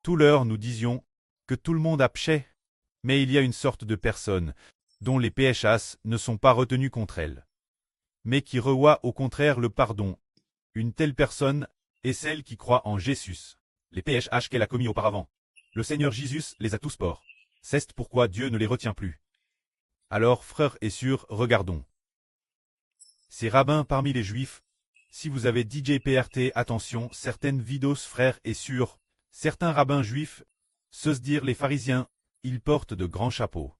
Tout l'heure nous disions que tout le monde a péché, mais il y a une sorte de personne dont les péchas ne sont pas retenus contre elle, mais qui reçoit au contraire le pardon. Une telle personne est celle qui croit en Jésus. Les péchas qu'elle a commis auparavant. Le Seigneur Jésus les a tous portés. C'est pourquoi Dieu ne les retient plus. Alors, frères et sœurs, regardons. Ces rabbins parmi les Juifs. Si vous avez DJPRT, attention, certaines vidéos, frères et sœurs, certains rabbins juifs, se dire les pharisiens, ils portent de grands chapeaux.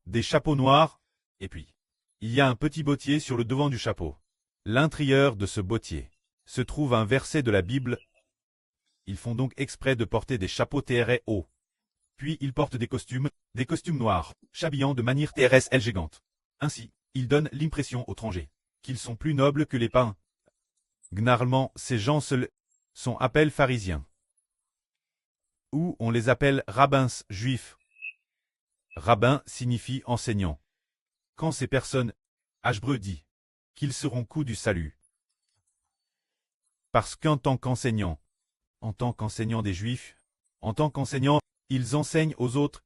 Des chapeaux noirs, et puis, il y a un petit bottier sur le devant du chapeau. L'intérieur de ce bottier se trouve un verset de la Bible. Ils font donc exprès de porter des chapeaux très hauts. Puis ils portent des costumes noirs, s'habillant de manière très élégante. Ainsi, ils donnent l'impression aux étrangers qu'ils sont plus nobles que les païens. Généralement, ces gens seuls sont appelés pharisiens. Ou on les appelle rabbins juifs. Rabbin signifie enseignant. Quand ces personnes, Hébreu dit qu'ils seront coups du salut. Parce qu'en tant qu'enseignants des Juifs, en tant qu'enseignants, ils enseignent aux autres.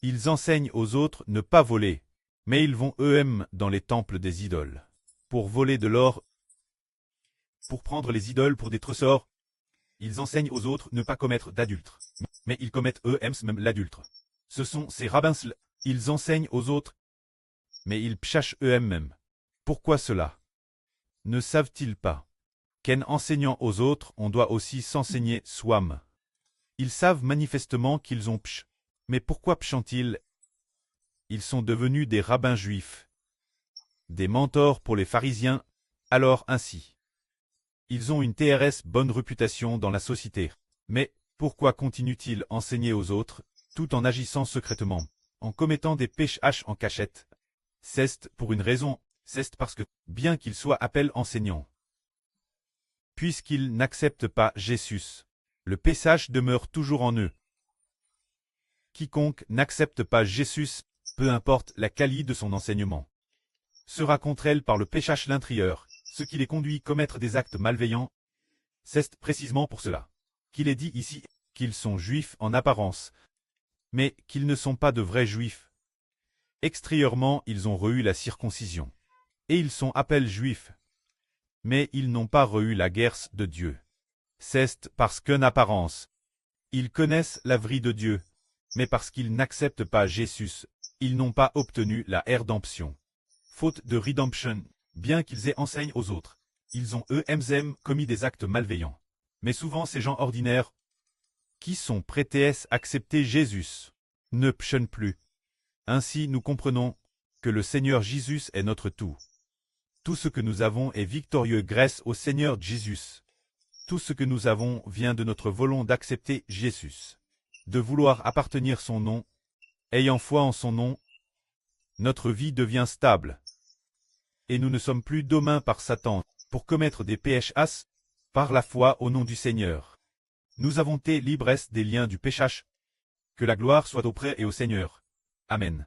Ils enseignent aux autres ne pas voler, mais ils vont eux-mêmes dans les temples des idoles, pour voler de l'or, pour prendre les idoles pour des trésors. Ils enseignent aux autres ne pas commettre d'adultère, mais ils commettent eux-mêmes l'adultère. Ce sont ces rabbins-là, ils enseignent aux autres, mais ils péchent eux-mêmes. Pourquoi cela? Ne savent-ils pas qu'en enseignant aux autres, on doit aussi s'enseigner soi-même? Ils savent manifestement qu'ils ont péché. Mais pourquoi péchent-ils? Ils sont devenus des rabbins juifs, des mentors pour les pharisiens, alors ainsi. Ils ont une très bonne réputation dans la société. Mais pourquoi continuent-ils à enseigner aux autres, tout en agissant secrètement, en commettant des péchés en cachette? C'est pour une raison, c'est parce que, bien qu'ils soient appelés enseignants, puisqu'ils n'acceptent pas Jésus, le péchage demeure toujours en eux. Quiconque n'accepte pas Jésus, peu importe la qualité de son enseignement, sera contre elle par le péchage l'intérieur, ce qui les conduit à commettre des actes malveillants. C'est précisément pour cela qu'il est dit ici qu'ils sont juifs en apparence, mais qu'ils ne sont pas de vrais juifs. Extérieurement, ils ont reçu la circoncision, et ils sont appelés juifs, mais ils n'ont pas reçu la grâce de Dieu. C'est parce qu'en apparence, ils connaissent la vérité de Dieu, mais parce qu'ils n'acceptent pas Jésus, ils n'ont pas obtenu la rédemption. Faute de rédemption, bien qu'ils enseignent aux autres, ils ont eux-mêmes commis des actes malveillants. Mais souvent ces gens ordinaires, qui sont prêts à accepter Jésus, ne péchent plus. Ainsi nous comprenons que le Seigneur Jésus est notre tout. Tout ce que nous avons est victorieux grâce au Seigneur Jésus. Tout ce que nous avons vient de notre volonté d'accepter Jésus, de vouloir appartenir son nom. Ayant foi en son nom, notre vie devient stable. Et nous ne sommes plus dominés par Satan pour commettre des péchés, par la foi au nom du Seigneur. Nous avons été libres des liens du péchage. Que la gloire soit auprès et au Seigneur. Amen.